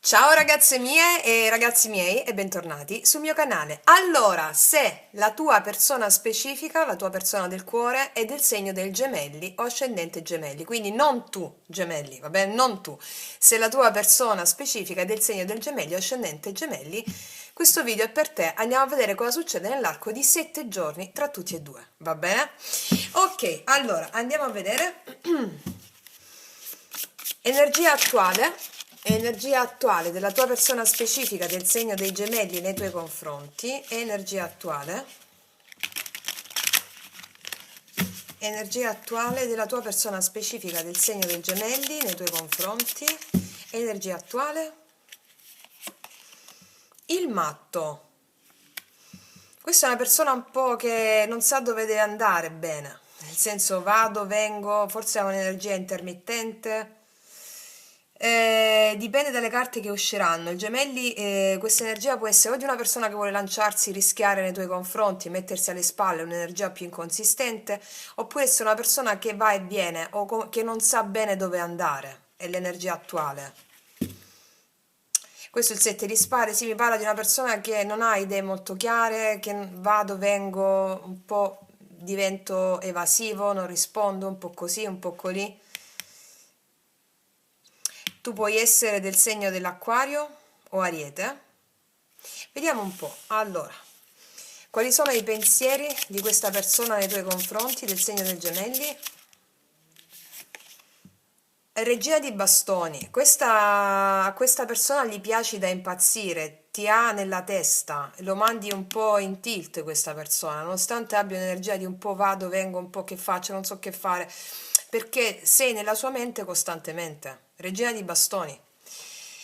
Ciao ragazze mie e ragazzi miei e bentornati sul mio canale. Allora, se la tua persona specifica, la tua persona del cuore è del segno del gemelli o ascendente gemelli, quindi non tu gemelli, va bene? Non tu. Se la tua persona specifica è del segno del gemelli o ascendente gemelli, questo video è per te. Andiamo a vedere cosa succede nell'arco di 7 giorni tra tutti e due, va bene? Ok, allora andiamo a vedere energia attuale. Energia attuale della tua persona specifica del segno dei gemelli nei tuoi confronti. Energia attuale della tua persona specifica del segno dei gemelli nei tuoi confronti. Energia attuale. Il matto. Questa è una persona un po' che non sa dove deve andare bene, nel senso vado, vengo, forse ha un'energia intermittente. Dipende dalle carte che usciranno. Il gemelli, questa energia può essere o di una persona che vuole lanciarsi, rischiare nei tuoi confronti, mettersi alle spalle, un'energia più inconsistente, oppure essere una persona che va e viene o che non sa bene dove andare. È l'energia attuale. Questo è il 7 di spade, sì, mi parla di una persona che non ha idee molto chiare, che vado, vengo, un po' divento evasivo, non rispondo, un po' così, un po' così. Tu puoi essere del segno dell'Acquario o Ariete. Vediamo un po'. Allora, quali sono i pensieri di questa persona nei tuoi confronti del segno del Gemelli? Regina di bastoni. A questa persona gli piaci da impazzire, ti ha nella testa, lo mandi un po' in tilt questa persona, nonostante abbia un'energia di un po' vado, vengo, un po' che faccio, non so che fare, perché sei nella sua mente costantemente. Regina di bastoni.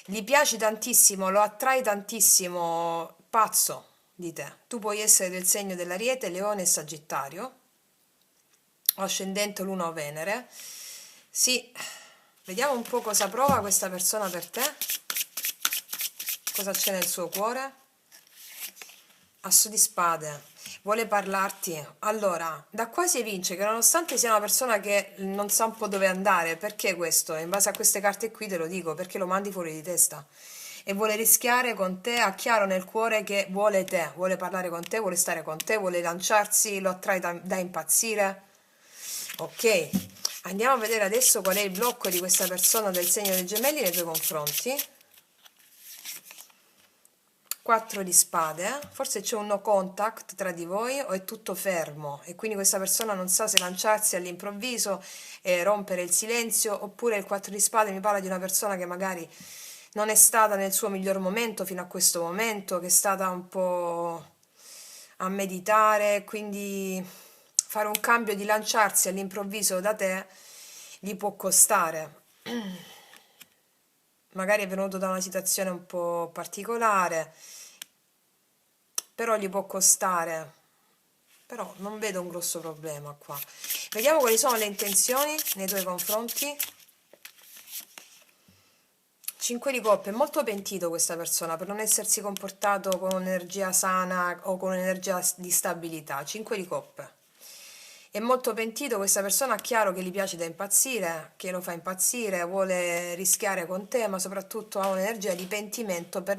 Gli piaci tantissimo, lo attrai tantissimo, pazzo di te. Tu puoi essere del segno dell'Ariete, Leone e Sagittario, o ascendente Luna o Venere. Sì, vediamo un po' cosa prova questa persona per te, cosa c'è nel suo cuore. Asso di spade, vuole parlarti. Allora, da qua si evince che nonostante sia una persona che non sa un po' dove andare, perché questo? In base a queste carte qui te lo dico, perché lo mandi fuori di testa e vuole rischiare con te, ha chiaro nel cuore che vuole te, vuole parlare con te, vuole stare con te, vuole lanciarsi, lo attrai da impazzire. Ok, andiamo a vedere adesso qual è il blocco di questa persona del segno dei gemelli nei tuoi confronti. 4 di spade, forse c'è un no contact tra di voi o è tutto fermo e quindi questa persona non sa se lanciarsi all'improvviso e rompere il silenzio, oppure il 4 di spade mi parla di una persona che magari non è stata nel suo miglior momento fino a questo momento, che è stata un po' a meditare, quindi fare un cambio di lanciarsi all'improvviso da te gli può costare. Magari è venuto da una situazione un po' particolare, però gli può costare. Però non vedo un grosso problema qua. Vediamo quali sono le intenzioni nei tuoi confronti. 5 di coppe, è molto pentito questa persona per non essersi comportato con un'energia sana o con un'energia di stabilità. 5 di coppe. È molto pentito, questa persona ha chiaro che gli piace da impazzire, che lo fa impazzire, vuole rischiare con te, ma soprattutto ha un'energia di pentimento per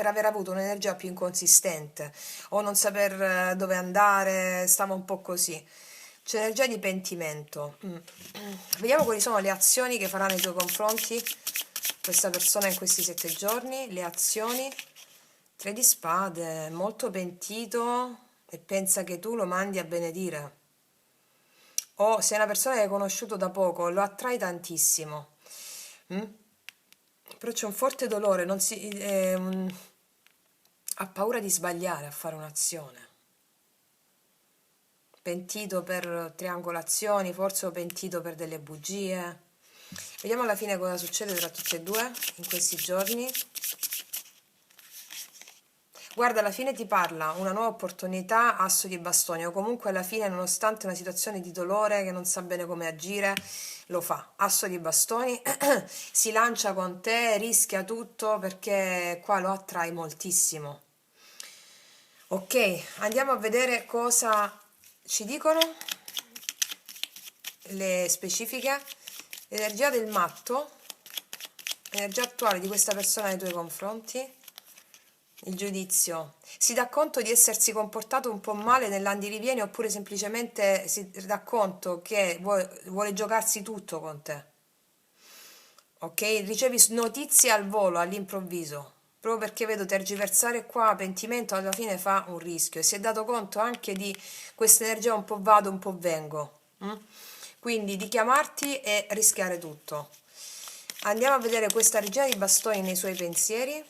aver avuto un'energia più inconsistente o non saper dove andare, stava un po' così. C'è energia di pentimento. Vediamo quali sono le azioni che farà nei tuoi confronti questa persona in questi 7 giorni. Le azioni. 3 di spade, molto pentito e pensa che tu lo mandi a benedire. O se è una persona che hai conosciuto da poco, lo attrai tantissimo. Però c'è un forte dolore, ha paura di sbagliare a fare un'azione. Pentito per triangolazioni, forse o pentito per delle bugie. Vediamo alla fine cosa succede tra tutti e due in questi giorni. Guarda, alla fine ti parla una nuova opportunità, asso di bastoni, o comunque alla fine, nonostante una situazione di dolore che non sa bene come agire, lo fa. Asso di bastoni, si lancia con te, rischia tutto perché qua lo attrai moltissimo. Ok, andiamo a vedere cosa ci dicono le specifiche. L'energia del matto. Energia attuale di questa persona nei tuoi confronti. Il giudizio. Si dà conto di essersi comportato un po' male nell'andirivieni oppure semplicemente si dà conto che vuole giocarsi tutto con te. Ok? Ricevi notizie al volo, all'improvviso. Proprio perché vedo tergiversare qua, pentimento, alla fine fa un rischio. E si è dato conto anche di questa energia un po' vado, un po' vengo. Quindi di chiamarti e rischiare tutto. Andiamo a vedere questa regina di bastoni nei suoi pensieri.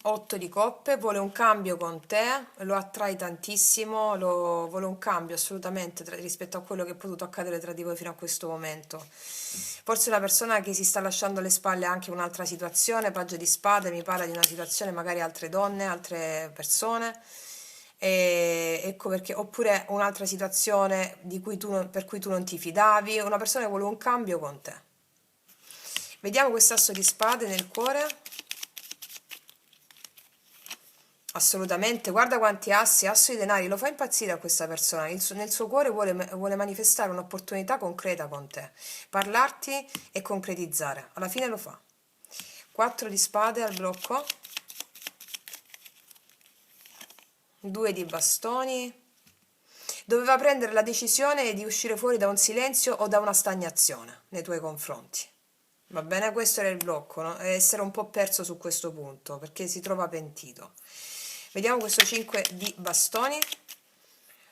8 di coppe, vuole un cambio con te, lo attrai tantissimo, vuole un cambio assolutamente rispetto a quello che è potuto accadere tra di voi fino a questo momento. Forse una persona che si sta lasciando alle spalle anche un'altra situazione, paggio di spade, mi parla di una situazione, magari altre donne, altre persone, e ecco perché, oppure un'altra situazione per cui tu non ti fidavi, una persona che vuole un cambio con te. Vediamo quest'asso di spade nel cuore. Assolutamente, guarda quanti assi, asso di denari, lo fa impazzire a questa persona, nel suo cuore vuole manifestare un'opportunità concreta con te, parlarti e concretizzare, alla fine lo fa. 4 di spade al blocco, 2 di bastoni, doveva prendere la decisione di uscire fuori da un silenzio o da una stagnazione nei tuoi confronti. Va bene, questo era il blocco, no? Essere un po' perso su questo punto perché si trova pentito. Vediamo questo 5 di bastoni.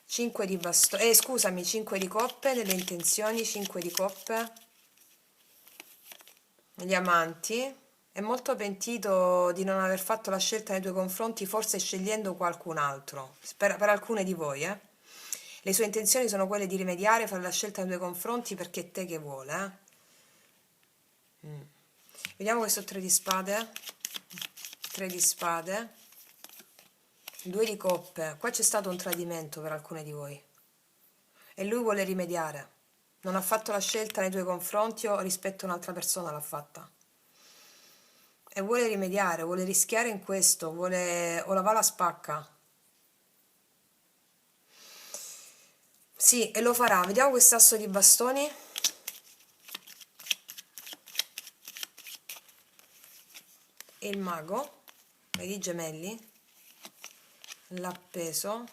5 di bastoni, scusami, 5 di coppe nelle intenzioni, 5 di coppe. Gli amanti. È molto pentito di non aver fatto la scelta nei tuoi confronti, forse scegliendo qualcun altro, per alcune di voi, Le sue intenzioni sono quelle di rimediare, fare la scelta nei tuoi confronti perché è te che vuole, Vediamo questo 3 di spade. 3 di spade. 2 di coppe. Qua c'è stato un tradimento per alcune di voi. E lui vuole rimediare. Non ha fatto la scelta nei tuoi confronti o rispetto a un'altra persona l'ha fatta. E vuole rimediare, vuole rischiare in questo, o la va la spacca. Sì, e lo farà. Vediamo quest'asso di bastoni. E il mago. Vedi i gemelli? L'ha appeso.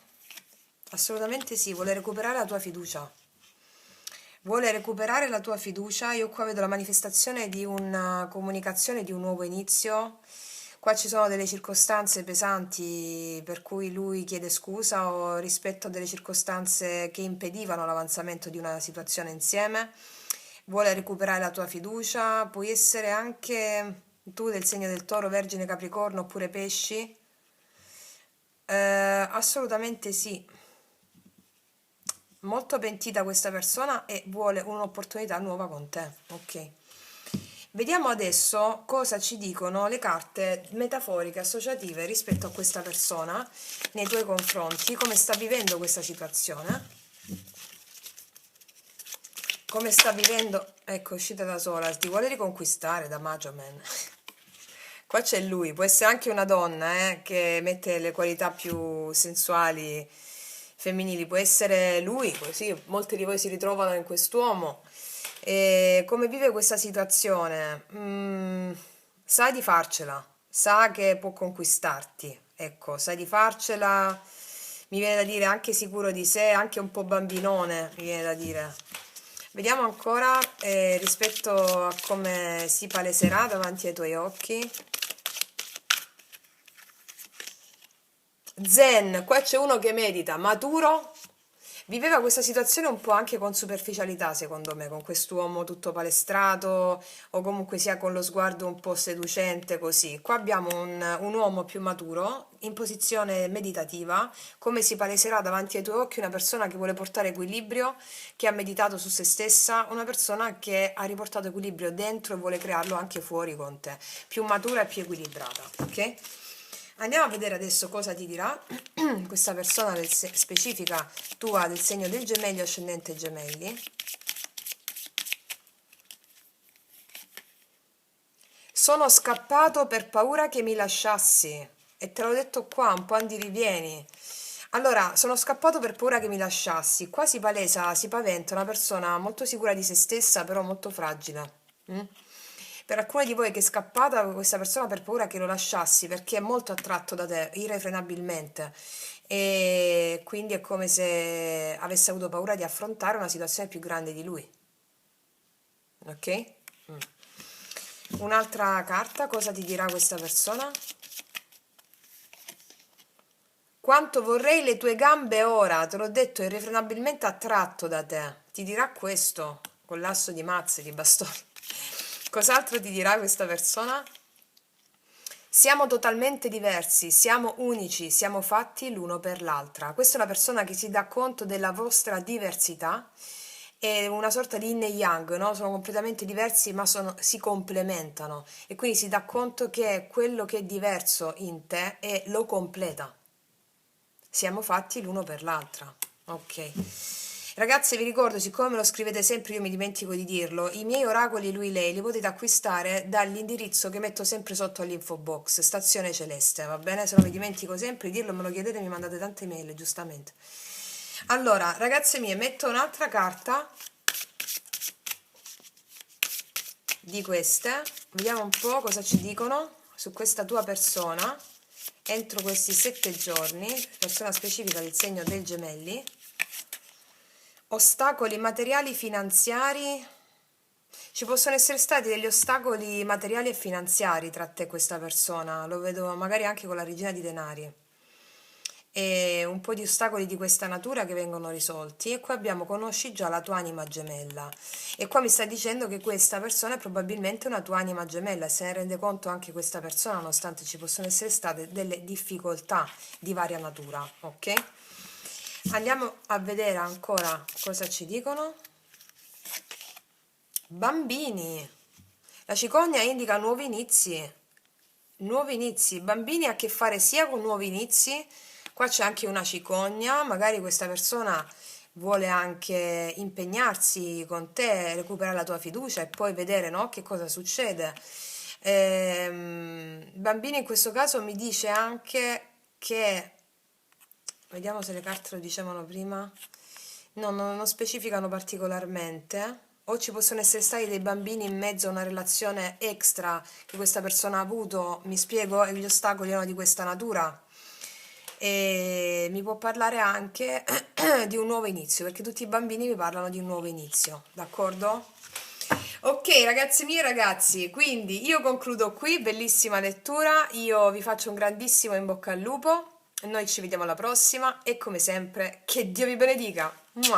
Assolutamente sì, vuole recuperare la tua fiducia. Vuole recuperare la tua fiducia. Io qua vedo la manifestazione di una comunicazione, di un nuovo inizio. Qua ci sono delle circostanze pesanti per cui lui chiede scusa o rispetto a delle circostanze che impedivano l'avanzamento di una situazione insieme. Vuole recuperare la tua fiducia. Puoi essere anche tu del segno del Toro, Vergine, Capricorno oppure Pesci. Assolutamente sì. Molto pentita questa persona e vuole un'opportunità nuova con te. Ok. Vediamo adesso cosa ci dicono le carte metaforiche associative rispetto a questa persona nei tuoi confronti, come sta vivendo questa situazione. Come sta vivendo, ecco, è uscita da sola, ti vuole riconquistare da Macho Man. Qua c'è lui, può essere anche una donna che mette le qualità più sensuali femminili, può essere lui, così molti di voi si ritrovano in quest'uomo. E come vive questa situazione? Sa di farcela, sa che può conquistarti, ecco, sa di farcela, mi viene da dire anche sicuro di sé, anche un po' bambinone, mi viene da dire. Vediamo ancora rispetto a come si paleserà davanti ai tuoi occhi. Zen, qua c'è uno che medita, maturo, viveva questa situazione un po' anche con superficialità, secondo me, con quest'uomo tutto palestrato o comunque sia con lo sguardo un po' seducente così. Qua abbiamo un uomo più maturo, in posizione meditativa, come si paleserà davanti ai tuoi occhi una persona che vuole portare equilibrio, che ha meditato su se stessa, una persona che ha riportato equilibrio dentro e vuole crearlo anche fuori con te, più matura e più equilibrata, ok? Andiamo a vedere adesso cosa ti dirà questa persona specifica tua del segno del Gemelli ascendente Gemelli. Sono scappato per paura che mi lasciassi e te l'ho detto qua, un po' andirivieni. Allora, sono scappato per paura che mi lasciassi. Qua si palesa, si paventa una persona molto sicura di se stessa, però molto fragile. per alcuni di voi che è scappata questa persona per paura che lo lasciassi, perché è molto attratto da te, irrefrenabilmente, e quindi è come se avesse avuto paura di affrontare una situazione più grande di lui, ok? Mm. Un'altra carta, cosa ti dirà questa persona? Quanto vorrei le tue gambe ora, te l'ho detto, è irrefrenabilmente attratto da te. Ti dirà questo, con l'asso di mazze, di bastoni. Cos'altro ti dirà questa persona? Siamo totalmente diversi, siamo unici, siamo fatti l'uno per l'altra. Questa è una persona che si dà conto della vostra diversità, è una sorta di yin e yang, no? Sono completamente diversi ma si complementano e quindi si dà conto che quello che è diverso in te e lo completa. Siamo fatti l'uno per l'altra. Ok. Ragazzi, vi ricordo, siccome me lo scrivete sempre, io mi dimentico di dirlo, i miei oracoli lui lei li potete acquistare dall'indirizzo che metto sempre sotto all'info box, Stazione Celeste, va bene? Se non mi dimentico sempre di dirlo, me lo chiedete, mi mandate tante mail, giustamente. Allora, ragazze mie, metto un'altra carta di queste, vediamo un po' cosa ci dicono su questa tua persona entro questi 7 giorni, persona specifica del segno del Gemelli. Ostacoli materiali finanziari. Ci possono essere stati degli ostacoli materiali e finanziari tra te e questa persona, lo vedo magari anche con la regina di denari, e un po' di ostacoli di questa natura che vengono risolti. E qua abbiamo conosci già la tua anima gemella, e qua mi sta dicendo che questa persona è probabilmente una tua anima gemella, e se ne rende conto anche questa persona, nonostante ci possono essere state delle difficoltà di varia natura, ok? Andiamo a vedere ancora cosa ci dicono. Bambini. La cicogna indica nuovi inizi. Nuovi inizi. Bambini ha a che fare sia con nuovi inizi. Qua c'è anche una cicogna. Magari questa persona vuole anche impegnarsi con te, recuperare la tua fiducia e poi vedere, no, che cosa succede. Bambini in questo caso mi dice anche che, vediamo se le carte lo dicevano prima, no, non specificano particolarmente, o ci possono essere stati dei bambini in mezzo a una relazione extra che questa persona ha avuto, mi spiego, e gli ostacoli erano di questa natura. E mi può parlare anche di un nuovo inizio, perché tutti i bambini mi parlano di un nuovo inizio, d'accordo? Ok, ragazzi miei, ragazzi, quindi io concludo qui, bellissima lettura, io vi faccio un grandissimo in bocca al lupo, noi ci vediamo alla prossima e come sempre che Dio vi benedica. Mua!